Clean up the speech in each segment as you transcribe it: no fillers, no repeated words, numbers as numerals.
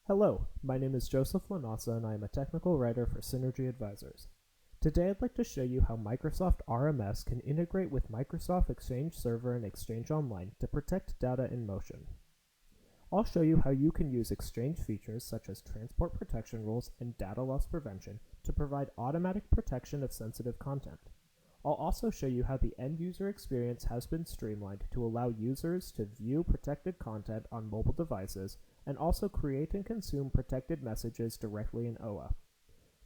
Hello, my name is Joseph Lanasa and I am a technical writer for Synergy Advisors. Today I'd like to show you how Microsoft RMS can integrate with Microsoft Exchange Server and Exchange Online to protect data in motion. I'll show you how you can use Exchange features such as transport protection rules and data loss prevention to provide automatic protection of sensitive content. I'll also show you how the end-user experience has been streamlined to allow users to view protected content on mobile devices and also create and consume protected messages directly in OA.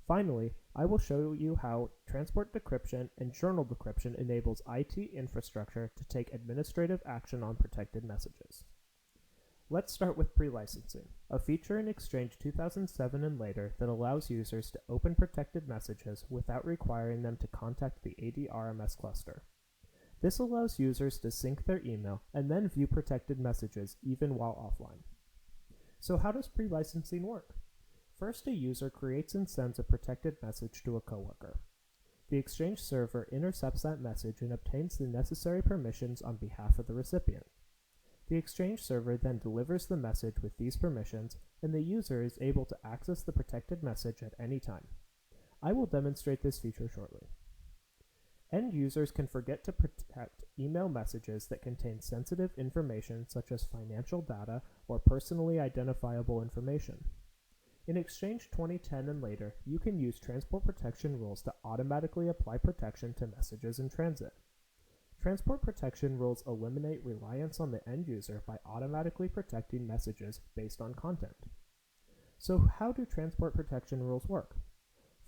Finally, I will show you how Transport Decryption and Journal Decryption enables IT infrastructure to take administrative action on protected messages. Let's start with prelicensing, a feature in Exchange 2007 and later that allows users to open protected messages without requiring them to contact the AD RMS cluster. This allows users to sync their email and then view protected messages even while offline. So how does prelicensing work? First, a user creates and sends a protected message to a coworker. The Exchange server intercepts that message and obtains the necessary permissions on behalf of the recipient. The Exchange server then delivers the message with these permissions, and the user is able to access the protected message at any time. I will demonstrate this feature shortly. End users can forget to protect email messages that contain sensitive information such as financial data or personally identifiable information. In Exchange 2010 and later, you can use transport protection rules to automatically apply protection to messages in transit. Transport protection rules eliminate reliance on the end user by automatically protecting messages based on content. So how do transport protection rules work?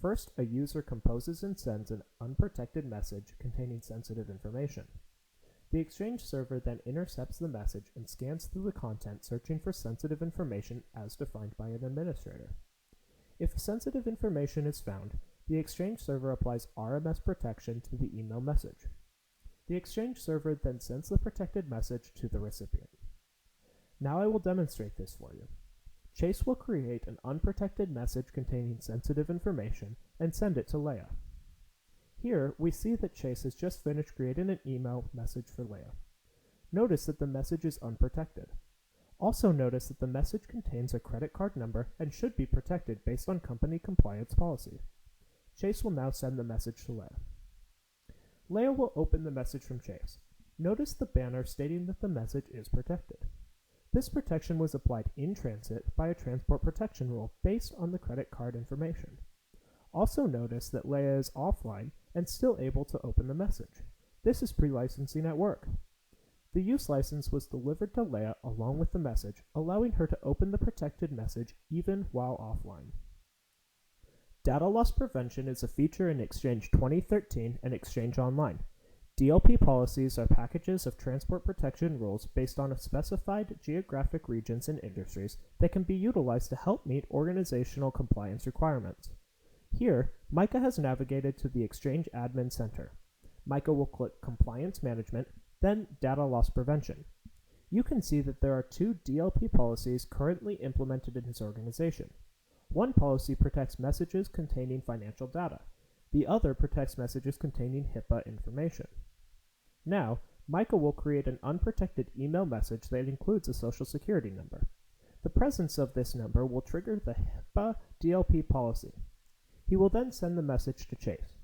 First, a user composes and sends an unprotected message containing sensitive information. The Exchange server then intercepts the message and scans through the content searching for sensitive information as defined by an administrator. If sensitive information is found, the Exchange server applies RMS protection to the email message. The Exchange server then sends the protected message to the recipient. Now I will demonstrate this for you. Chase will create an unprotected message containing sensitive information and send it to Leah. Here, we see that Chase has just finished creating an email message for Leah. Notice that the message is unprotected. Also notice that the message contains a credit card number and should be protected based on company compliance policy. Chase will now send the message to Leah. Leah will open the message from Chase. Notice the banner stating that the message is protected. This protection was applied in transit by a transport protection rule based on the credit card information. Also notice that Leah is offline and still able to open the message. This is prelicensing at work. The use license was delivered to Leah along with the message, allowing her to open the protected message even while offline. Data loss prevention is a feature in Exchange 2013 and Exchange Online. DLP policies are packages of transport protection rules based on specified geographic regions and industries that can be utilized to help meet organizational compliance requirements. Here, Micah has navigated to the Exchange Admin Center. Micah will click Compliance Management, then Data Loss Prevention. You can see that there are two DLP policies currently implemented in his organization. One policy protects messages containing financial data. The other protects messages containing HIPAA information. Now, Micah will create an unprotected email message that includes a social security number. The presence of this number will trigger the HIPAA DLP policy. He will then send the message to Chase.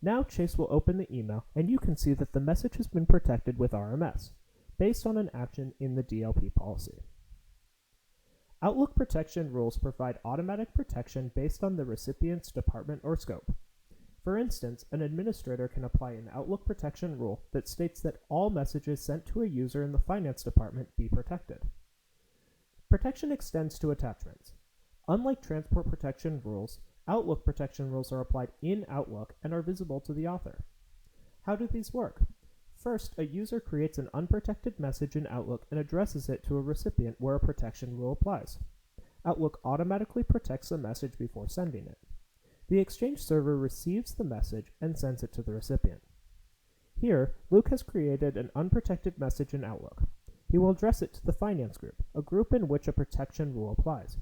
Now Chase will open the email, and you can see that the message has been protected with RMS, based on an action in the DLP policy. Outlook protection rules provide automatic protection based on the recipient's department or scope. For instance, an administrator can apply an Outlook protection rule that states that all messages sent to a user in the finance department be protected. Protection extends to attachments. Unlike transport protection rules, Outlook protection rules are applied in Outlook and are visible to the author. How do these work? First, a user creates an unprotected message in Outlook and addresses it to a recipient where a protection rule applies. Outlook automatically protects the message before sending it. The Exchange server receives the message and sends it to the recipient. Here, Luke has created an unprotected message in Outlook. He will address it to the finance group, a group in which a protection rule applies.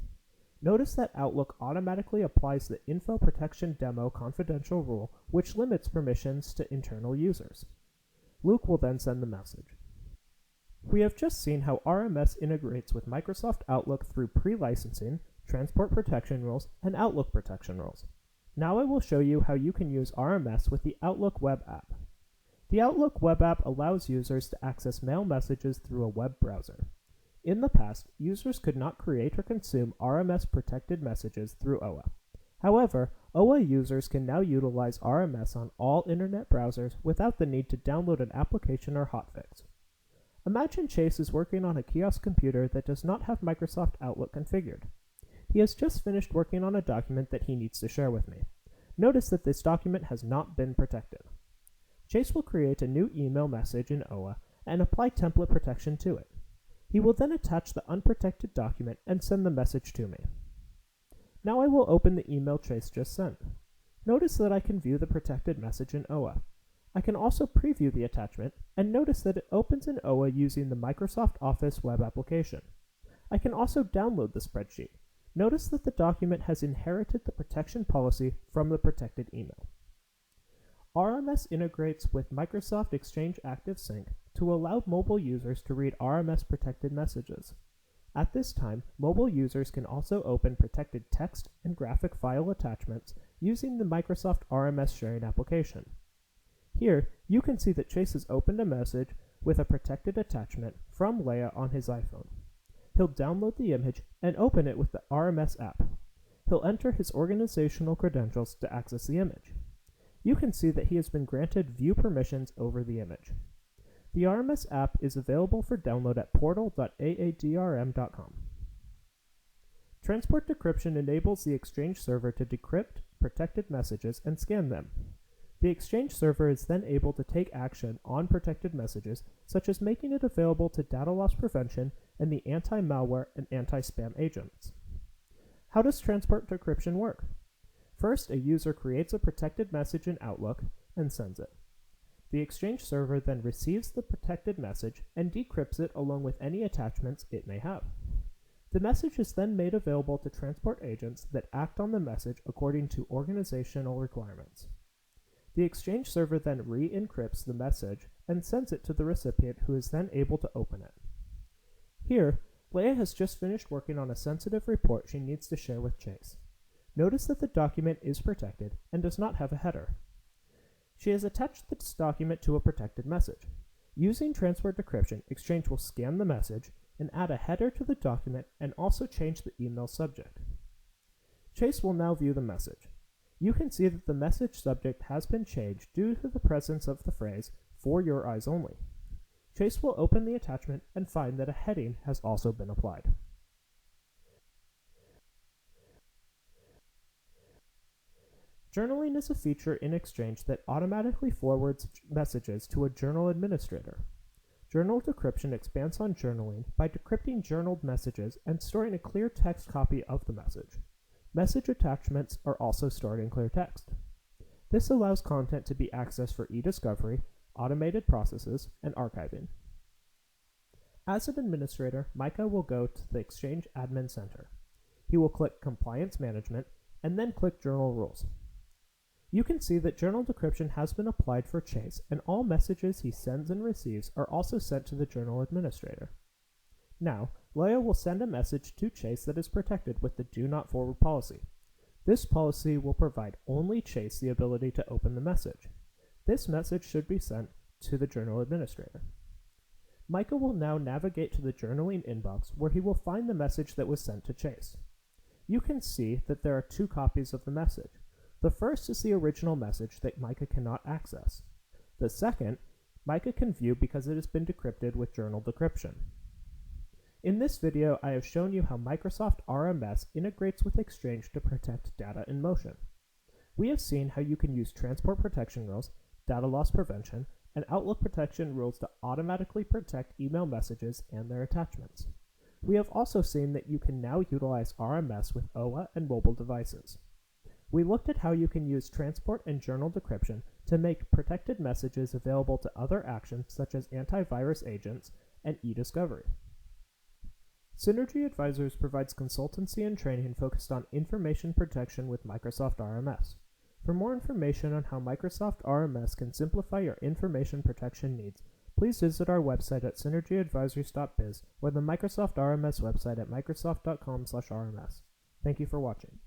Notice that Outlook automatically applies the Info Protection Demo confidential rule, which limits permissions to internal users. Luke will then send the message. We have just seen how RMS integrates with Microsoft Outlook through pre-licensing, transport protection rules, and Outlook protection rules. Now I will show you how you can use RMS with the Outlook web app. The Outlook web app allows users to access mail messages through a web browser. In the past, users could not create or consume RMS protected messages through OA. However, OA users can now utilize RMS on all internet browsers without the need to download an application or hotfix. Imagine Chase is working on a kiosk computer that does not have Microsoft Outlook configured. He has just finished working on a document that he needs to share with me. Notice that this document has not been protected. Chase will create a new email message in OA and apply template protection to it. He will then attach the unprotected document and send the message to me. Now I will open the email Chase just sent. Notice that I can view the protected message in OA. I can also preview the attachment and notice that it opens in OA using the Microsoft Office web application. I can also download the spreadsheet. Notice that the document has inherited the protection policy from the protected email. RMS integrates with Microsoft Exchange ActiveSync to allow mobile users to read RMS protected messages. At this time, mobile users can also open protected text and graphic file attachments using the Microsoft RMS sharing application. Here, you can see that Chase has opened a message with a protected attachment from Leia on his iPhone. He'll download the image and open it with the RMS app. He'll enter his organizational credentials to access the image. You can see that he has been granted view permissions over the image. The RMS app is available for download at portal.aadrm.com. Transport Decryption enables the Exchange server to decrypt protected messages and scan them. The Exchange server is then able to take action on protected messages, such as making it available to data loss prevention and the anti-malware and anti-spam agents. How does Transport Decryption work? First, a user creates a protected message in Outlook and sends it. The Exchange server then receives the protected message and decrypts it along with any attachments it may have. The message is then made available to transport agents that act on the message according to organizational requirements. The Exchange server then re-encrypts the message and sends it to the recipient, who is then able to open it. Here, Leia has just finished working on a sensitive report she needs to share with Chase. Notice that the document is protected and does not have a header. She has attached this document to a protected message. Using Transport Decryption, Exchange will scan the message and add a header to the document and also change the email subject. Chase will now view the message. You can see that the message subject has been changed due to the presence of the phrase, "for your eyes only." Chase will open the attachment and find that a heading has also been applied. Journaling is a feature in Exchange that automatically forwards messages to a journal administrator. Journal decryption expands on journaling by decrypting journaled messages and storing a clear text copy of the message. Message attachments are also stored in clear text. This allows content to be accessed for e-discovery, automated processes, and archiving. As an administrator, Micah will go to the Exchange Admin Center. He will click Compliance Management and then click Journal Rules. You can see that journal decryption has been applied for Chase, and all messages he sends and receives are also sent to the journal administrator. Now, Leia will send a message to Chase that is protected with the Do Not Forward policy. This policy will provide only Chase the ability to open the message. This message should be sent to the journal administrator. Micah will now navigate to the journaling inbox, where he will find the message that was sent to Chase. You can see that there are two copies of the message. The first is the original message that Micah cannot access. The second, Micah can view because it has been decrypted with journal decryption. In this video, I have shown you how Microsoft RMS integrates with Exchange to protect data in motion. We have seen how you can use transport protection rules, data loss prevention, and Outlook protection rules to automatically protect email messages and their attachments. We have also seen that you can now utilize RMS with OA and mobile devices. We looked at how you can use transport and journal decryption to make protected messages available to other actions such as antivirus agents and e-discovery. Synergy Advisors provides consultancy and training focused on information protection with Microsoft RMS. For more information on how Microsoft RMS can simplify your information protection needs, please visit our website at synergyadvisors.biz or the Microsoft RMS website at microsoft.com/RMS. Thank you for watching.